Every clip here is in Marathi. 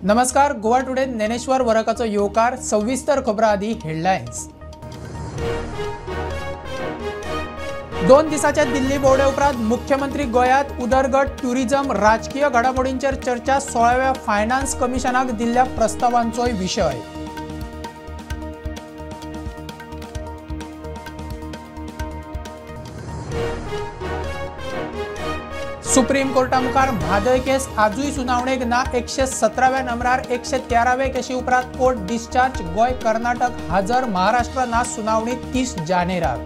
नमस्कार. गोवा टुडे ज्ञानेश्वर वरकाचो येवकार. सविस्तर खबरां आदी हेडलायन्स. 2 दिसाच्या दिल्ली भोंवड्या उपरांत मुख्यमंत्री गोंयांत उदरगत ट्युरिझम राजकीय घडामोडींचेर चर्चा. 16व्या फायनान्स कमिशनाक दिल्ल्या प्रस्तावांचोय विशय. सुप्रीम कोर्टा मुखार म्हादय केस आजूय सुनावणेक ना. 117व्या नंबरार 113वे केशी उपरांत कोर्ट डिस्चार्ज. गोय कर्नाटक हाजर. महाराष्ट्र ना. सुनावणी 30 जानेराक.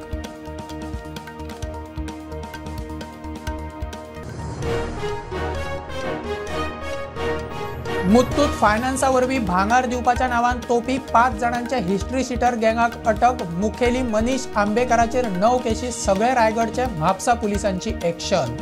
मुत्तूत फायनान्सा वरवीं भांगार दिवपाच्या नांवान तोपी 5 जाणांच्या हिस्ट्री शीटर गँगाक अटक. मुखेली मनीष आंबेकराचेर 9 केशी. सगळे रायगडचे. म्हापसा पुलिसांची एक्शन.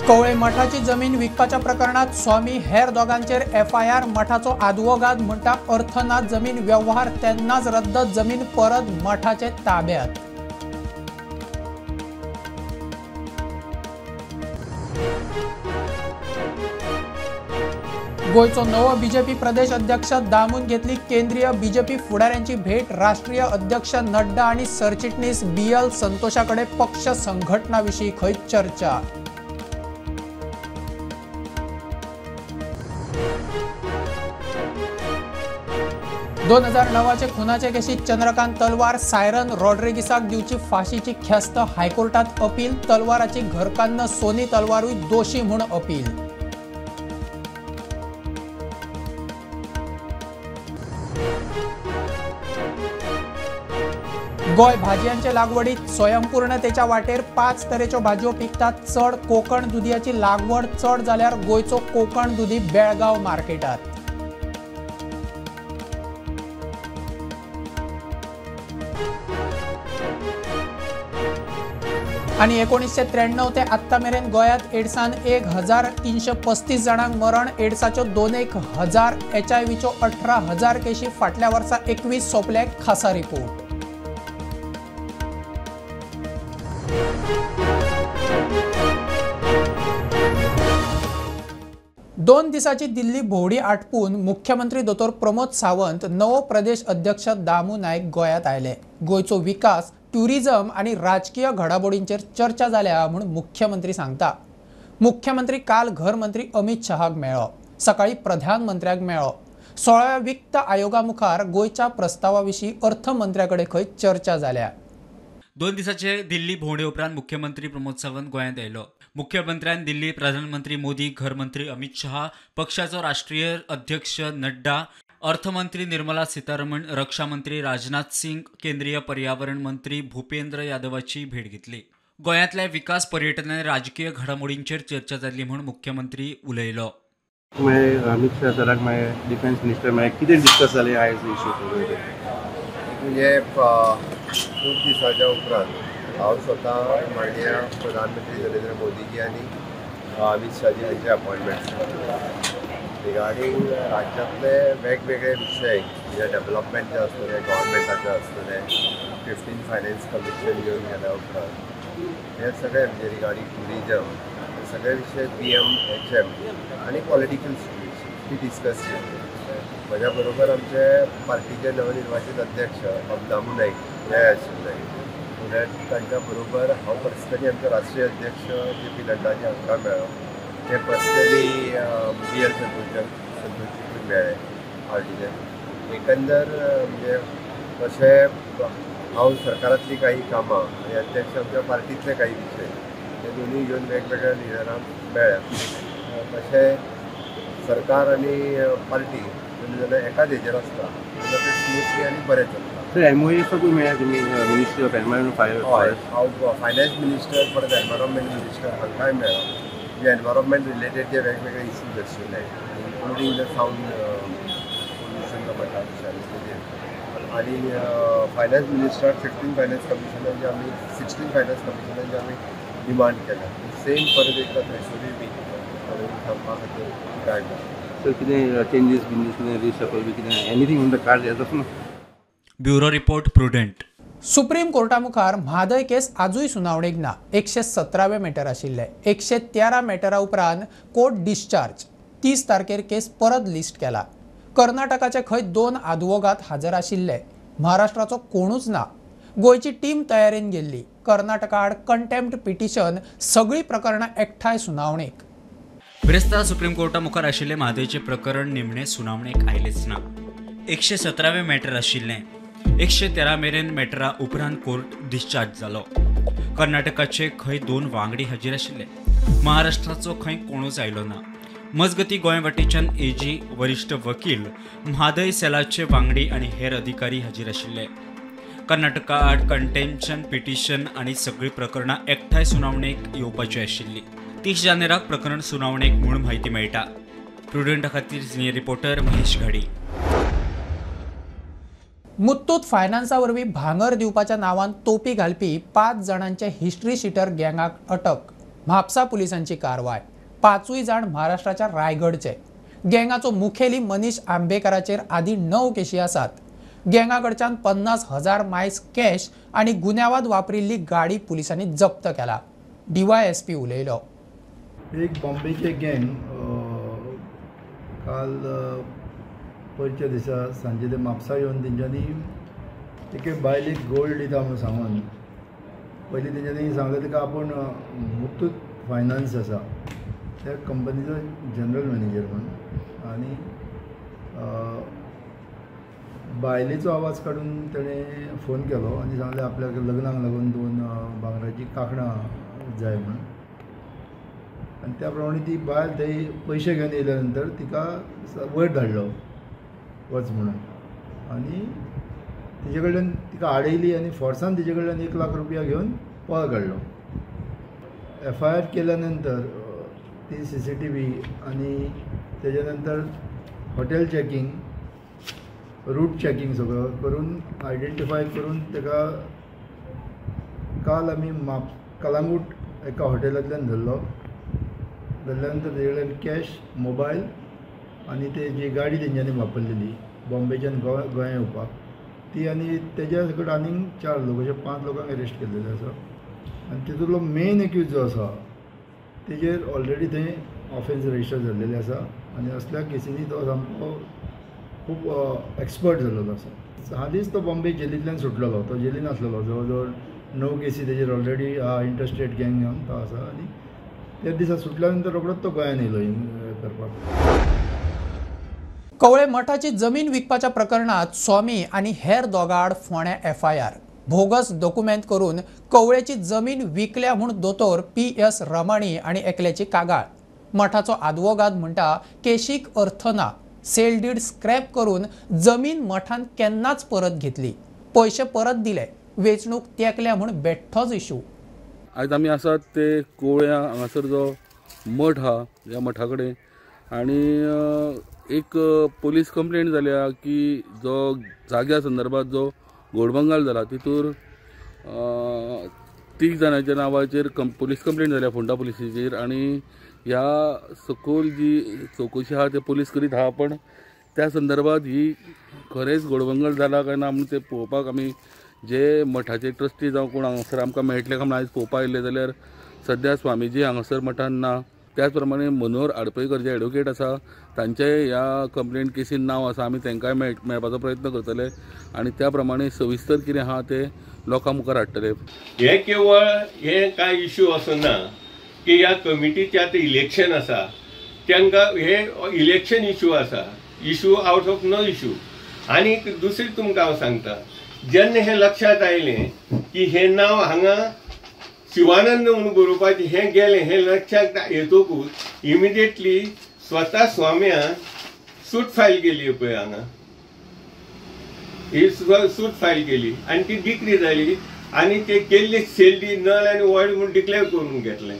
कवळे मठाची जमीन विकपाच्या प्रकरणात स्वामी हेर दोगांचेर FIR. मठाचो आदवोगाद म्हणटा अर्थ ना. जमीन व्यवहार तेन्नाच रद्द. जमीन परत मठाचे ताब्यात. गोयचो नवो बीजेपी प्रदेश अध्यक्ष दामून घेतली. केंद्रीय बीजेपी फुडाऱ्यांची भेट. राष्ट्रीय अध्यक्ष नड्डा आणि सरचिटणीस BL संतोषाकडे पक्ष संघटना विशीं खंय चर्चा. दोन 2009चे खुनाचे केशीत चंद्रकांत तलवार. सायरन रॉड्रिगीसाक दिवची फाशीची ख्यास्त. हायकोर्टात अपील. तलवाराची घरकान्न सोनी तलवारूय दोशी म्हूण अपील. गोय भाजयांचे लागवडीत स्वयंपूर्णतेच्या वाटेर. 5 तरेच्यो भाजयो पिकतात. चड कोकण दुदयाची लागवड चड जाल्यार गोयचो कोकण दुदी बेळगांव मार्केटात. आणि 1993 ते आत्ता मेरेन गोंयांत एड्सान 1335 जाणांक मरण. एड्साच्यो 2,000. HIVच्यो 18,000 केशी. फाटल्या वर्सा 21 सोंपले. खासा रिपोर्ट. दोन दिसाची दिल्ली भोंवडी आटपून मुख्यमंत्री दोतोर प्रमोद सावंत नवो प्रदेश अध्यक्ष दामू नायक गोंयांत आयले. गोयचो विकास, ट्युरिझम आणि राजकीय घडामोडींचेर चर्चा जाल्या म्हूण मुख्यमंत्री सांगता. मुख्यमंत्री काल घर मंत्री अमित शहाक मेळ्ळो. सकाळी प्रधानमंत्र्याक मेळ्ळो. 16व्या वित्त आयोगा मुखार गोयच्या प्रस्तावा विशीं अर्थमंत्र्याकडे खंय चर्चा जाल्या. 2 दिसाचे दिल्ली भोंवडे उपरांत मुख्यमंत्री प्रमोद सावंत गोंयांत आयलो. मुख्यमंत्र्यान दिल्ली प्रधानमंत्री मोदी, घरमंत्री अमित शहा, पक्षाचो राष्ट्रीय अध्यक्ष नड्डा, अर्थमंत्री निर्मला सीतारमण, रक्षा मंत्री राजनाथ सिंग, केंद्रीय पर्यावरण मंत्री भूपेंद्र यादवाची भेट घेतली. गोंयांतल्या विकास, पर्यटन आनी राजकीय घडामोडींचेर चर्चा जाल्ली म्हूण मुख्यमंत्री उलयलो. अमित शाह सराक डिफेन्स मिनिस्टर कितें डिस्कस जालें आयज इश्यू म्हणजे 2 दिसाच्या उपरांत हांव स्वता माननीय प्रधानमंत्री नरेंद्र मोदीजी आनी अमित शाहजी हांचे अपॉयंटमेंट रिगार्डींग राज्यांतले वेगवेगळे विशय जे डेव्हलपमेंट जे आसतले गव्हर्मेंटाचे आसतले 15 फायनान्स कमिशन घेवन गेल्या उपरांत हे सगळे म्हणजे रिगार्डींग ट्युरिझम हे सगळे विशय PM-HM आनी पॉलिटिकल ती डिस्कस केली. म्हज्या बरोबर आमचे पार्टीचे नवनिर्वाचित अध्यक्ष दामू नायक हे आशिल्ले. तांच्या बरोबर हांव पर्सनली आमचे राष्ट्रीय अध्यक्ष JP नड्डाजी हांकां मेळ्ळो. ते पर्सनली BL संतोषीक मेळ्ळे पार्टीचे. एकंदर म्हणजे तशें हांव सरकारांतली काही कामां आनी अध्यक्ष आमच्या पार्टींतले काही विशय हे दोनूय घेवन वेगवेगळ्या लिडरांक मेळ्ळ्या. तशें सरकार आनी पार्टी जाल्यार एकाच हेजेर आसता तेन्ना तें स्मुथली आनी बरें चलता. MOU मेळ्ळ्या तुमी मिनिस्ट्री ऑफ एनवायरमेंट हांव फायनान्स मिनिस्टर परत एनवायरमेंट मिनिस्टर हांकांय मेळ्ळो. जे एनवायरमेंट रिलेटेड जे वेगवेगळे इश्यूज आशिल्ले इन्क्लुडींग द सावंड पोल्युशन आनी फायनान्स मिनिस्टराक 15 फायनान्स कमिशनान जे आमी 16 फायनान्स कमिशनान जे आमी डिमांड केल्या सेम परत एकदा थ्रेशोल्ड बी थांबपा खातीर ट्राय केला. सर कितें चेंजीस बिंजीस कितें रिशफल बी कितें एनीथींग ऑन द कार्ड येता ना. Bureau report prudent. Supreme Carta मुखार म्हादय केस आजूय सुनावणेक ना. 117 मॅटर आशिल्ले. 113 मॅटरा उपरांत कोर्ट डिस्चार्ज. 30 तारखेर केस परत लिस्ट केला. कर्नाटकाचे खंय 2 आदवोगाद हजर आशिल्ले. महाराष्ट्राचो कोणूच ना. गोयची टीम तयारेन गेल्ली. कर्नाटका आड कंटेम्प्ट पिटिशन सगळी प्रकरणां एकठांय सुनावणेक. बिरेस्तार सुप्रीम कोर्टा मुखार आशिल्ले म्हादयचे प्रकरण निमणे सुनावणेक आयलेच ना. 117 मॅटर आशिल्ले. 113 मेरेन मॅटरा उपरांत कोर्ट डिस्चार्ज जालो. कर्नाटकाचे खंय 2 वांगडी हजर आशिल्ले. महाराष्ट्राचो खंय कोणूच आयलो ना. मजगती गोंय वटेच्यान एजी, वरिश्ठ वकील, म्हादय सेलाचे वांगडी आनी हेर अधिकारी हजर आशिल्ले. कर्नाटका आड कंटेन्शन पिटिशन आनी सगळी प्रकरणां एकठांय सुनावणेक येवपाची आशिल्ली. 30 जानेराक प्रकरण सुनावणेक म्हूण म्हायती मेळटा. प्रुडंटा खातीर सिनियर रिपोर्टर महेश घाडी. मुत्तूत फायनान्सा वरवीं भांगर दिवपाच्या नांवान तोपी घालपी 5 जाणांचे हिस्ट्री शीटर गँगाक अटक. म्हापसा पुलिसांची कारवाय. 5 जाण महाराष्ट्राच्या रायगडचे. गँगाचो मुखेली मनीष आंबेकराचेर आदी 9 केशी आसात. गँगाकडच्यान 50,000 मायस कॅश आनी गुन्यांवाद वापरिल्ली गाडी पुलिसांनी जप्त केला. DYSP उलयलो. एक बॉम्बेचे गँग काल पयरच्या दिसा सांजे ते म्हापसा येवन तेंच्यांनी एके बायलेक गोल्ड दिता म्हणून सांगून पयलीं तेंच्यांनी सांगलें तिका आपूण मुत्तूत फायनान्स आसा त्या कंपनीचो जनरल मॅनेजर म्हणून. आनी बायलेचो आवाज काडून तेणें फोन केलो आनी सांगलें आपल्याक लग्नाक लागून 2 भांगराची कांकणां जाय म्हणून. आनी त्या प्रमाणे ती बायल थंय पयशे घेवन येयल्या नंतर तिका वयर धाडलो वच म्हणून. आनी तिचे कडल्यान तिका आडयली आनी फोर्सान तिचे कडल्यान 1 लाख रुपया घेवन पळ काडलो. FIR केल्या नंतर ती CCTV आनी तेजे नंतर हॉटेल चॅकींग, रूट चॅकींग सगळं करून आयडेंटिफाय करून ताका काल आमी कलांगूट एका हॉटेलांतल्यान धरलो. धरल्या नंतर तेजे कडल्यान कॅश, मोबायल आनी ते जी गाडी तेंच्यांनी वापरलेली बॉम्बेच्यान गोंया येवपाक ती आनी तेज्या सकट आनीक 4 लोक अशे 5 लोकांक अरेस्ट केल्लेले आसा. आनी तितूंतलो मेन एक्यूज जो आसा तेजेर ऑलरेडी थंय ऑफेन्स रजिस्टर जाल्लेले आसा आनी असल्या केसींनी तो सामको खूब एक्सपर्ट जाल्लो आसा. हालींच तो बॉम्बे जेलींतल्यान सुटलेलो. तो जेलीन आसलेलो. जवळ जवळ 9 केसी तेजेर ऑलरेडी इंटरस्टेट गँग घेवन तो आसा आनी त्या दिसा सुटल्या नंतर रोखडोच तो गोंयान येयलो करपाक. कवळे मठाची जमीन विकपाच्या प्रकरणात स्वामी आणि हेर दोगां आड फोंड्या FIR. भोगस डॉक्युमेंट करून कवळेची जमीन विकल्या म्हूण दोतोर PS रमाणी आनी एकल्याची कागाळ. मठाचो आदवोगाद म्हणटा केशीक अर्थ ना. सेल डीड स्क्रॅप करून जमीन मठान केन्नाच परत घेतली. पयशे परत दिले. वेचणूक तेंकल्या म्हूण बेठ्ठोच इशू. आयज आमी आसात ते कोवळ्या हांगासर जो मठ हा ह्या मठा कडेन आनी एक पुलीस कंप्लेंट जाल्या की जो जाग्या संदर्भात जो घोडबंगाल जाला तितूर 30 जाणांच्या नांवाचेर पुलीस कंप्लेंट जाल्या फोंडा पुलिसेचेर. आनी ह्या सखोल जी चवकशी आहा ते पुलीस करीत आहा. पण त्या संदर्भात ही खरेंच घोडबंगाल जाला काय ना म्हणून ते पळोवपाक आमी जे मठाचे ट्रस्टी जावं कोण हांगासर आमकां मेळटले काय म्हणून आयज पळोवपाक आयिल्ले जाल्यार सद्या स्वामीजी हांगासर मठान ना. त्याच प्रमाणे मनोहर आडपयकर जे एडवोकेट आसा तांचे ह्या कंप्लेंट केसीन नांव आसा. आमी तांकांय मेळपाचो प्रयत्न करतले आनी त्या प्रमाणे सविस्तर कितें आहा ते लोकां मुखार हाडटले. हे केवळ हे काय इश्यू असो ना की ह्या कमिटीचे आतां इलेक्शन आसा तांकां हे इलेक्शन इश्यू आसा. Issue out of no issue. आनी दुसरी तुमकां हांव सांगता जेन्ना हे लक्षात आयलें की हे नांव हांगा शिवानंद म्हणून बरोवपाचें हें गेलें हें लक्षात येतकूच इमिडिएटली स्वता स्वाम्यान सूट फायल केली पळय हांगा ही सूट फायल केली आनी ती डिक्री जाली आनी ते केल्ले सेल्डी नल आनी वॉयड म्हणून डिक्लेअर करून घेतलें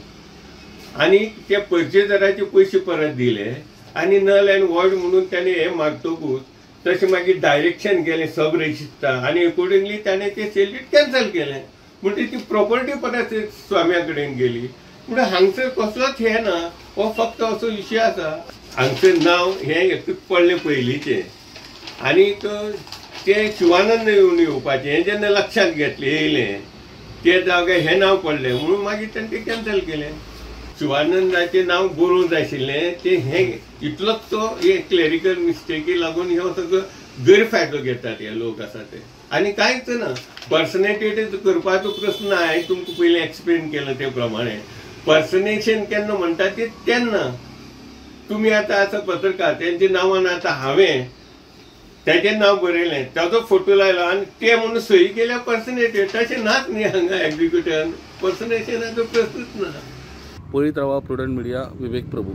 आनी ते पर्चेजराचे पयशे परत दिले आनी नल आनी वॉयड म्हणून ताणें हें मागतकूच तशें मागीर डायरेक्शन गेलें सब रजिस्ट्रार आनी अकॉर्डिंगली ताणें ते सेल्डी कॅन्सल केलें. म्हणजे ती प्रॉपर्टी परत स्वाम्या कडेन गेली. म्हणजे हांगसर कसलोच हे ना. हो फक्त असो विशय आसा हांगसर नांव हें एकूच पडलें पयलींचें आनीक ते शिवानंद येवपाचें हें जेन्ना लक्षात येयलें ते जागे हें नांव पडलें म्हणून मागीर तांणी कॅन्सल केलें. शिवानंदाचें नांव बरोवंक जाय आशिल्लें ते हें इतलोच तो एक क्लॅरिकल मिस्टेकी लागून ह्यो सगळो गैरफायदो घेतात हे लोक आसा ते. आनी कांयच ना. पर्सनेटेड करपाचो प्रश्न हांवें तुमकां पयलीं एक्सप्लेन केलो ते प्रमाणे पर्सनेशन केन्ना म्हणटा ते तेन्ना तुमी आतां आसा पत्रकार तेंच्या नांवान आतां हांवें तेजें नांव बरयलें ताजो फोटो लायलो आनी ते म्हणून सही केल्या पर्सनेटेड तशें नाच न्ही हांगा एग्जिक्युटिव्हान पर्सनेशनाचो प्रश्नच ना. पळयत रावा प्रुडंट मिडिया. विवेक प्रभू.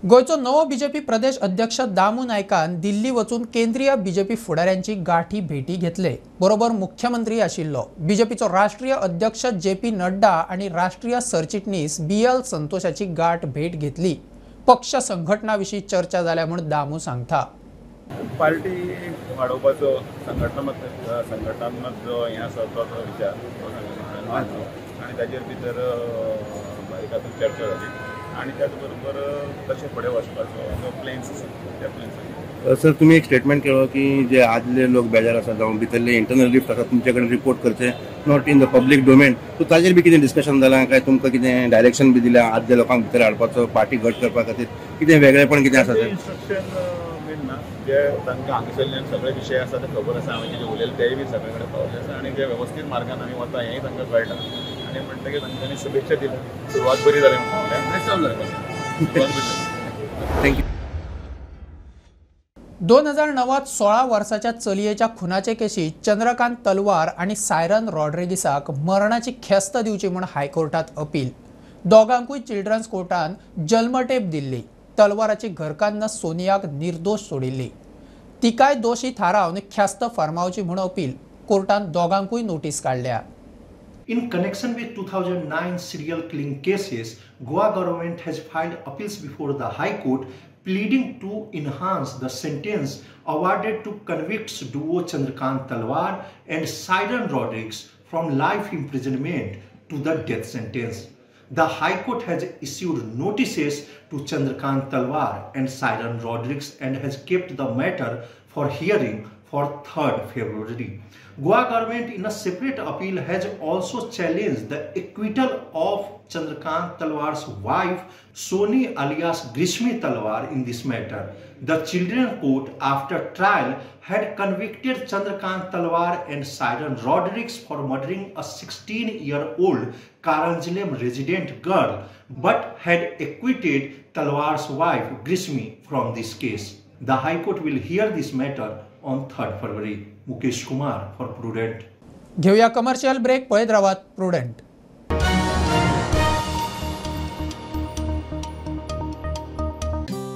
गोयचो नवो बीजेपी प्रदेश अध्यक्ष दामू नायकान दिल्ली वचून केंद्रीय बीजेपी फुडाऱ्यांची गाठी भेटी घेतले. बरोबर मुख्यमंत्री आशिल्लो. बीजेपीचो राष्ट्रीय अध्यक्ष JP नड्डा आणि राष्ट्रीय सरचिटणीस BL संतोषाची गाठ भेट घेतली. पक्ष संघटना विशीं चर्चा जाल्या म्हूण दामू सांगता. पार्टी वाडोवपाचो संघटनात्मक जो हें आसा तो विचार मांडलो आनी ताजेर भितर बारीकातून चर्चा जाली आनी त्याच बरोबर तशें फुडें वचपाचो जो प्लॅन्स आसा त्या प्लॅन्स. सर तुम्ही एक स्टेटमेंट केलो की जे आदले लोक बेजार आसा जावं भितरले इंटरनल लिफ्ट आसा तुमचे कडेन रिपोर्ट करचे not in the public domain. So ताजेर बी कितें डिस्कशन जालां काय तुमकां कितें डायरेक्शन बी दिल्या आदल्या लोकांक भितर हाडपाचो पार्टी घट करपा खातीर कितें वेगळेपण कितें आसा? इन्स्ट्रक्शन बीन ना जे तांकां हांगासरल्यान सगळे विशय आसा ते खबर आसा हांवें जे उलयले तेय बी सगळे कडेन पावले आसा आनी जे वेवस्थीत मार्गान आमी वता हेंय तांकां कळटा आनी म्हणटकीर तांच्यांनी शुभेच्छा दिल्या. सुरवात बरी जाली म्हणून थँक्यू. 2009 16 वर्साच्या चलयेच्या खुनाचे केशीत चंद्रकांत तलवार आणि सायरन रॉड्रिगीसाक मरणाची ख्यास्त दिवची म्हूण हायकोर्टात अपील. दोगांकूय चिल्ड्रन्स कोर्टान जल्मटेप दिल्ली. तलवाराची घरकान्न सोनियाक निर्दोष सोडिल्ली. तिकाय दोशी थारावन ख्यास्त फर्मावची म्हूण अपील. कोर्टान दोगांकूय नोटीस काडल्या. In connection with 2009 serial killing cases, Goa government has filed appeals before the High Court pleading to enhance the sentence awarded to convicts duo Chandrakant Talwar and Siren Rodriguez from life imprisonment to the death sentence. The High Court has issued notices to Chandrakant Talwar and Siren Rodriguez and has kept the matter for hearing for 3rd February. Goa government in a separate appeal has also challenged the acquittal of Chandrakant Talwar's wife Soni alias Grishmi Talwar in this matter. The children court after trial had convicted Chandrakant Talwar and Siren Rodriguez for murdering a 16-year-old Karanjalem resident girl but had acquitted Talwar's wife Grishmi from this case. The High Court will hear this matter on 3rd February. Mukesh Kumar for prudent. घेऊया कमर्शियल ब्रेक. पळयत रावात प्रुडंट.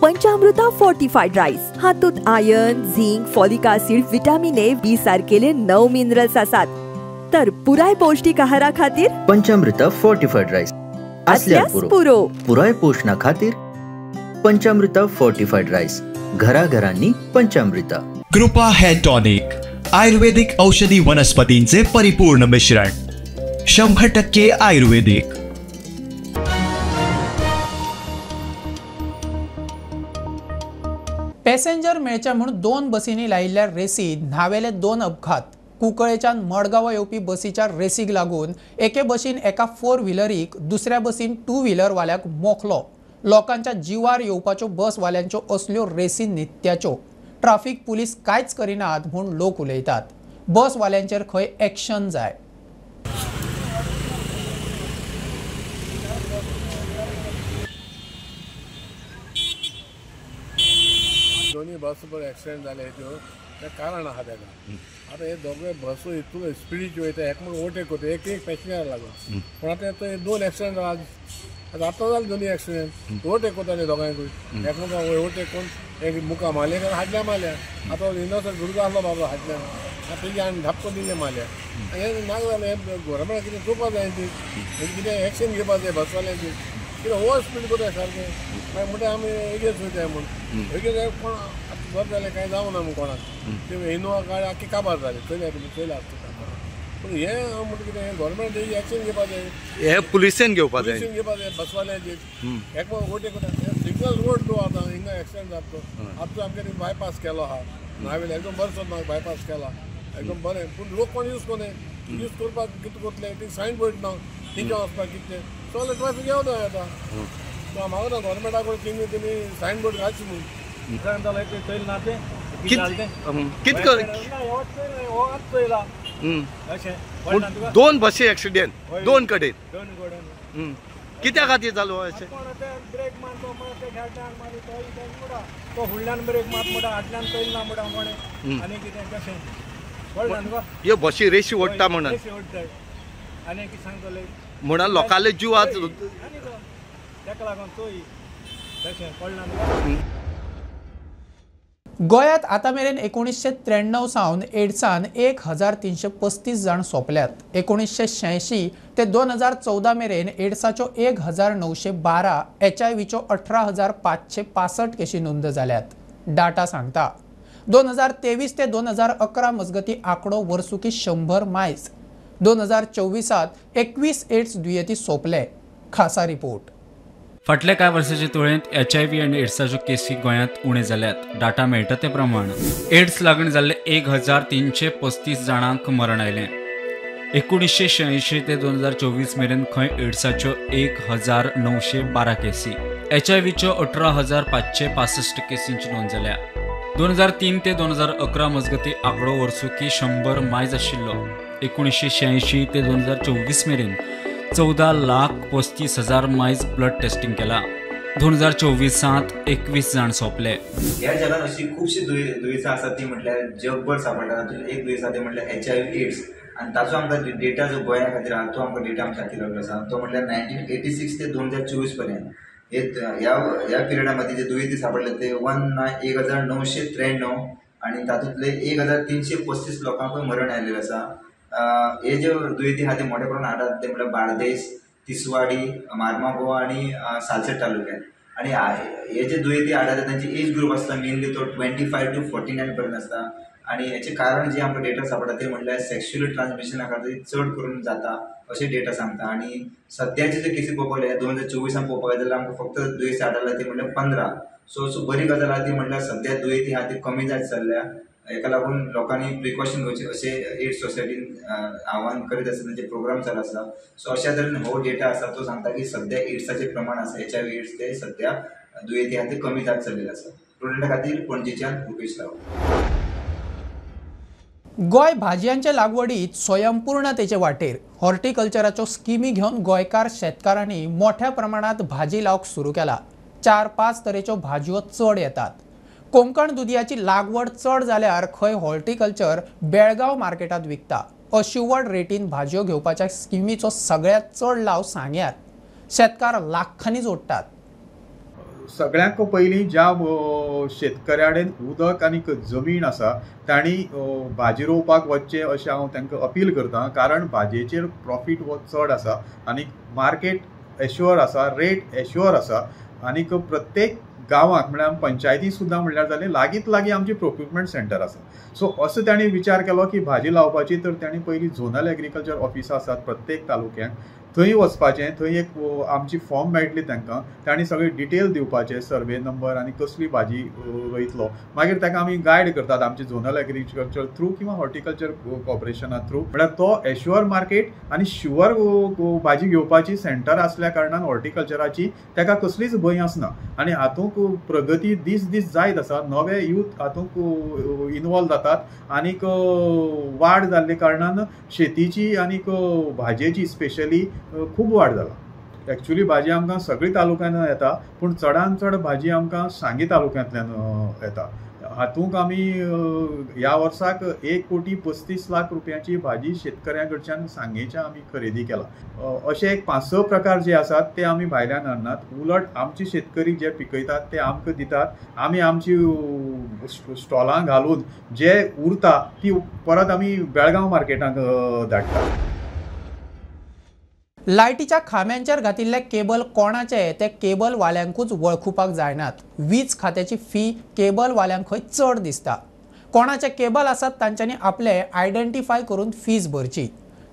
पंचामृता फोर्टिफाईड राईस हातूंत iron, zinc, folic acid, vitamin A, B सारकेले 9 minerals आसात. तर पुराय पौष्टिक आहारा खातीर पंचामृता फोर्टिफाईड राईस असल्यास पुरो. पुराय पोषणा खातीर पंचामृता फोर्टिफाईड राईस. घराघरांनी पंचामृता. कृपा हेअर टॉनिक आयुर्वेदिक औषधी वनस्पतींचे परिपूर्ण मिश्रण 100% आयुर्वेदिक. पॅसेंजर मेळचे म्हूण 2 बसींनी लायिल्ल्या रेसीत न्हावेले 2 अपघात. कुंकळेच्यान मडगांवां येवपी बसीच्या रेसीक लागून एके बसीन एका 4 व्हिलरीक दुसऱ्या बसीन 2 व्हिलर वाल्याक मोखलो. लोकांच्या जिवार येवपाच्यो बसवाल्यांच्यो असल्यो रेसी नित्याच्यो. ट्राफिक पुलीस कांयच करिनात म्हूण लोक उलयतात. बसवाल्यांचेर खंय एक्शन जाय. दोन्ही बस एक्सिडेंट जाले त्यो ते कारण आहा तेका. आता हे दोगे बसो इतलो स्पिडीच्यो वयता एकमेक ओवरटेक करता एक पॅसेंजर लागून पूण आतां 2 एक्सिडेंट जाला. आतां जाले दोन्ही एक्सिडेंट ओवरटेक करताले दोगांयकूय एकमेकांक ओवरटेक करून एक मुखार मारले काय हाडल्या मारल्या. आतां इनोसंट भुरगो आसलो बाबा हाडल्या तेजी आनी धापको दिले मारल्या. हे नाक जालें. हे गोवोरमेंटान कितें चोवपा जाय ती कितें एक्शन घेवपा जाय बसवाल्यांची. कितें ओवर स्पीड करता सारकें मागीर म्हणटा आमी एगेन्स्ट वयताय म्हूण एगेन्स्ट कोण बरें जालें कांय जावं ना म्हूण कोणाक. ते इनोवा गाडी आख्खी काबार जाली चयल्या आसता. पूण हे हांव म्हणटा कितें गोवोरमेंट तेजी एक्शन घेवपा जाय. हे पुलिसेन घेवपा जाय. घेवपा जाय बसवाल्यांचेर. एकमेक ओवरटेक करता सिग्नल रोड तो आतां हिंगा एक्सिडेंट जाता तो. आतां आमगे बायपास केलो आहा हांवें एकदम बरो म्हाका बायपास केला एकदम बरें पूण लोक कोण यूज कोन्हे यूज करपाक कितें करतले ती सायन बोर्ड ना तिंगे वचपाक कितें सगळें ट्रॅफिक येवं ना येता सो म्हाका ना गव्हर्मेंटा कडेन तेमी सायन बोर्ड घालची म्हणून काय जालें ते चैल ना ते दोन बसी एक्सिडेंट दोन कडेन कित्या खातीर जालो अशें ब्रेक मारतो ते खेळटाक मारी तो फुडल्यान ब्रेक मात म्हणटा फाटल्यान चैल ना म्हणटा कोणें आनी कितें कशें कळटा न्हू ह्यो बसी रेशी ओडटा म्हणून आनी कितें सांगतले म्हणून लोकांले जीव आज ताका लागून चोय तशें कळना न्हू गोंयांत आतां मेरेन 1993 सावन एड्सान 1335 जाण सोंपल्यात 1986 ते 2014 मेरेन एड्साच्यो 1912 HIV-च्यो 18,565 केशी नोंद जाल्यात डाटा सांगता 2023 ते 2011 मजगती आंकडो वर्सुकी 100 मायज 2024 21 एड्स दुयेंती सोंपले खासा रिपोर्ट फाटल्या कांय वर्सांचे तुळेंत HIV आनी एड्साच्यो केसी गोंयांत उणे जाल्यात डाटा मेळटा ते प्रमाण एड्स लागून जाल्ले 1335 जाणांक मरण आयलें 1986 ते 2024 मेरेन खंय एड्साच्यो 1912 केसी HIV-च्यो 18,565 केसींची नोंद जाल्या 2003 ते 2011 मजगती आंकडो वर्सुकी 100 मायज आशिल्लो 1986 ते 2024 मेरेन 14,35,000 मायज ब्लड टेस्टिंग केला 2024 21 जाण सोंपले ह्या जगात अशी खुबशी दुयेंसां आसात ती म्हटल्यार जगभर सापडटा तातूंत एक दुयेंस आसा ते म्हटल्यार HIV एड्स आनी ताचो आमकां डेटा जो गोंया खातीर आसा तो आमकां डेटा आमच्या खातीर लागलो आसा तो म्हटल्यार 1986 ते 2024 पर्यंत ह्या पिरियडा मदीं जे दुयेंती सापडले ते 1993 आनी तातूंतले 1335 लोकांक मरण आयलेलें आसा हे जे दुयेंती आहा ते मोठ्या प्रमाणात आढळतात ते म्हटल्यार बार्देस तिसवाडी मार्मागोवा आनी सालसेट तालुक्यांत आनी हे जे दुयेंती आढळतात तांची एज ग्रुप आसता मेनली तो 25 to 49 पर्यंत आसता आनी हेचे कारण जे आमकां डेटा सापडटा ते म्हटल्यार सेक्शुअल ट्रान्समिशना खातीर चड करून जाता अशें डेटा सांगता आनी सद्याचे जे केसी पळोवपाक 2024 पळोवपाक जाल्यार आमकां फक्त दुयेंस आढळ्ळा ते म्हटल्यार 15 सो बरी गजाल आहा ती म्हटल्यार सद्या दुयेंती आहा ती कमी जायत चल्ल्या हेका लागून लोकांनी प्रिकॉशन घेवचे अशें एड्स सोसायटीन आव्हान करीत आसा तांचे प्रोग्राम चालू आसा सो अशा तरेन हो डेटा आसा तो सांगता की सद्या एड्साचें प्रमाण आसा HIV एड्स ते सद्या दुयेंती आहा ते कमी जात चल्लेले आसा स्टुडंटा खातीर पणजेच्यान रुपेश राव गोंय भाजयांचे लागवडीत स्वयंपूर्णतेचे वाटेर हॉर्टिकल्चराच्यो स्किमी घेवन गोंयकार शेतकारांनी मोठ्या प्रमाणात भाजी लावक सुरू केला 4-5 तरेच्यो भाजयो चड येतात कोंकण दुदयाची लागवड चड जाल्यार खंय हॉर्टिकल्चर बेळगांव मार्केटात विकता अशिवड रेटीन भाजयो घेवपाच्या स्किमीचो सगळ्यात चड लाव सांग्यार शेतकार लाखांनी जोडटात सगळ्यांक पयलीं ज्या शेतकऱ्या कडेन उदक आनी जमीन आसा तांणी भाजी रोवपाक वचचें अशें हांव तांकां अपील करतां कारण भाजयेचेर प्रॉफीट हो चड आसा आनी मार्केट एश्युअर आसा रेट एश्युअर आसा आनीक प्रत्येक गांवांत म्हळ्यार पंचायती सुद्दां म्हणल्यार जालें लागींच लागीं आमची प्रोक्युरमेंट सेंटर आसा सो असो तांणी विचार केलो की भाजी लावपाची तर तांणी पयलीं झोनल एग्रीकल्चर ऑफिसां आसात प्रत्येक तालुक्यांत थंय वचपाचें थंय एक आमची फॉर्म मेळटली तांकां तांणी सगळे डिटेल दिवपाचे सर्वे नंबर आनी कसली भाजी रोयतलो मागीर ताका आमी गायड करतात आमचे झोनल एग्रीकल्चर थ्रू किंवा हॉर्टिकल्चर कॉर्पोरेशना थ्रू म्हळ्यार तो एश्युअर मार्केट आनी शुअर भाजी घेवपाची सेंटर आसल्या कारणान हॉर्टिकल्चराची ताका कसलीच भंय आसना आनी हातूंत प्रगती दीस दीस जायत आसा नवे यूथ हातूंत इनवॉल्व जातात आनीक वाड जाल्ले कारणान शेतीची आनीक भाजयेची स्पेशली खूब वाड जाला एक्चुअली भाजी आमकां सगळी तालुक्यांत येता पूण चडांत चड भाजी आमकां सांगी तालुक्यांतल्यान येता हातूंत आमी ह्या वर्साक 1,35,00,000 रुपयांची भाजी शेतकऱ्यां कडच्यान सांगेच्या आमी खरेदी केला अशे एक 5-6 प्रकार जे आसात ते आमी भायल्यान हाडनात उलट आमचे शेतकरी जे पिकयतात ते आमकां दितात आमी आमची स्टॉलां घालून जे उरता ती परत आमी बेळगांव मार्केटाक धाडटात लायटीच्या खांब्यांचेर घातिल्ले केबल कोणाचे ते केबल वाल्यांकूच वळखुपाक जायनात वीज खात्याची फी केबल वाल्यांक खंय चड दिसता कोणाचे केबल आसात तांच्यांनी आपले आयडेंटिफाय करून फीज भरची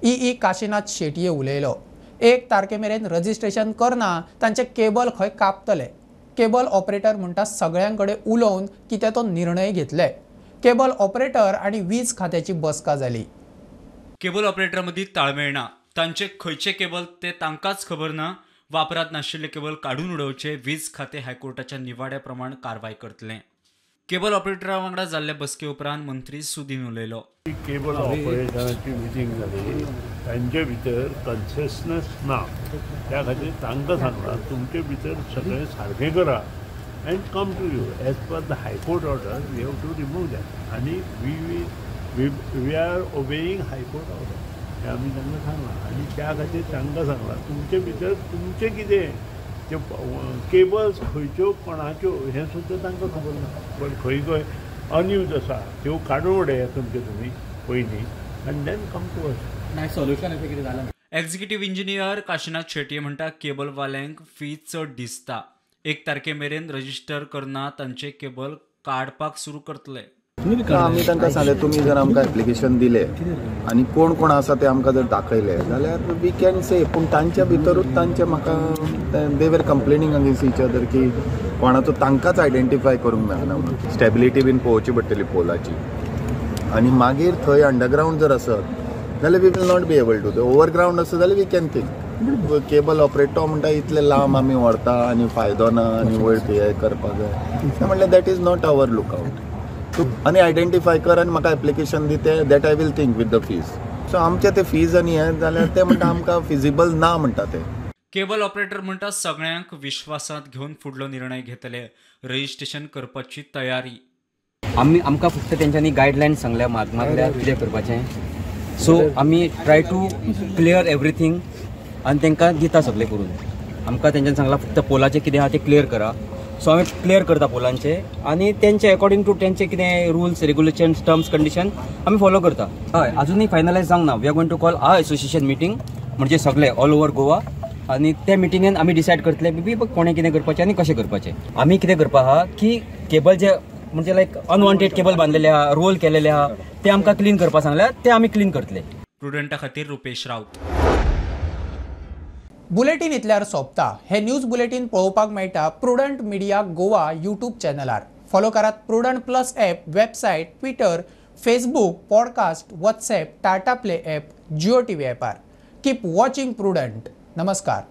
ई काशीनाथ शेटये उलयलो 1 तारखेमेरेन रजिस्ट्रेशन करना तांचे केबल खंय कापतले केबल ऑपरेटर म्हणटा सगळ्यांकडे उलोवन कितें तो निर्णय घेतले केबल ऑपरेटर आणि वीज खात्याची बसका झाली. केबल ऑपरेटरमधील ताळमेळ ना, तांचे खंयचे केबल ते तांकांच खबर ना, वापरात नाशिल्ले केबल काढून उडोवचे वीज खाते हायकोर्टाच्या निवाड्या प्रमाण कारवाई करतले. केबल ऑपरेटरा वांगडा जाल्ल्या बसके उपरांत मंत्री सुदीन उलयलो. केबल ऑपरेटरांची मिटींग जाली, तांचे भितर कन्सिस्टन्स ना, त्या खातीर तांकां सांगलां तुमचे भितर सगळें सारकें करा and come to you as per the high court order we have to remove that आनी we are obeying high court order हें आमी तांकां सांगलां आनी त्या खातीर तांकां सांगलां तुमचे भितर तुमचें कितें ते केबल्स खंयच्यो कोणाच्यो हें सुद्दां तांकां खबर ना, पण खंय खंय अनयूज आसा त्यो काडून उडयात तुमचे तुमी पयलीं आनी then come to us. Solution अशें कितें जालें? एक्झिक्युटिव्ह इंजिनियर काशीनाथ शेटये म्हणटा केबलवाल्यांक फी चड दिसता. 1 तारखे मेरेन रजिस्टर करना तांचे केबल काडपाक सुरू करतले. आमी तांकां सांगलें तुमी जर आमकां एप्लिकेशन दिलें आनी कोण कोण आसा ते आमकां जर दाखयले जाल्यार वी कॅन से, पूण तांच्या भितरूच तांचे म्हाका दे वर कंप्लेनिंग अगेन्स्ट इच अदर की कोणाचो तांकांच आयडेंटिफाय करूंक मेळना म्हणून. स्टेबिलिटी बीन पळोवची पडटली पोलाची आनी मागीर थंय अंडरग्रावंड जर आसत जाल्यार we will not be able to. Overground आसत जाल्यार we can think. Cable operator म्हणटा इतले लांब आमी व्हरता आनी फायदो ना आनी वयर हे करपाक जाय म्हणल्यार that is not our lookout. तूं आनी आयडेंटिफाय कर आनी म्हाका एप्लिकेशन दिते that I will think with the fees. So आमचे ते फीज आनी हें जाल्यार ते म्हणटा आमकां फिजिबल ना म्हणटा ते. केबल ऑपरेटर म्हणटा सगळ्यांक विश्वासात घेवन फुडलो निर्णय घेतले. रजिस्ट्रेशन करपाची तयारी. आमकां फक्त तेंच्यांनी गायडलायन सांगल्या मागल्या कितें करपाचें. सो आमी ट्राय टू क्लियर एवरीथींग आनी तांकां दिता सगळें करून. आमकां तेंच्यांनी सांगलां फक्त पोलाचें कितें आहा तें क्लियर करा. सो आमी क्लियर करता पोलांचे आनी तेंचे अकॉर्डिंग टू तेंचे कितें रुल्स रेग्युलेशन्स टर्म्स कंडिशन आमी फॉलो करता. हय अजुनूय फायनलायज जावंक ना. We are going to call our association meeting म्हणजे सगळे ऑल ओवर गोवा आनी त्या मिटिंगेन आमी डिसायड करतले बी कोणें कितें करपाचें आनी कशें करपाचें. आमी कितें करपा आहा की केबल जे म्हणजे लायक अनवॉन्टेड केबल बांदलेले आहा, रोल केलेले आहा ते आमकां क्लीन करपा सांगल्यार ते आमी क्लीन करतले. प्रुडंटा खातीर रुपेश राऊत. बुलेटिन इतल्यार सोंपता. हे न्यूज बुलेटिन पळोवपाक मेळटा प्रुडंट मिडिया गोवा यूट्यूब चॅनलार. फॉलो करात Prudent plus app, website, Twitter, Facebook, podcast, WhatsApp, Tata play app, Jio TV ॲपार. Keep watching Prudent. नमस्कार.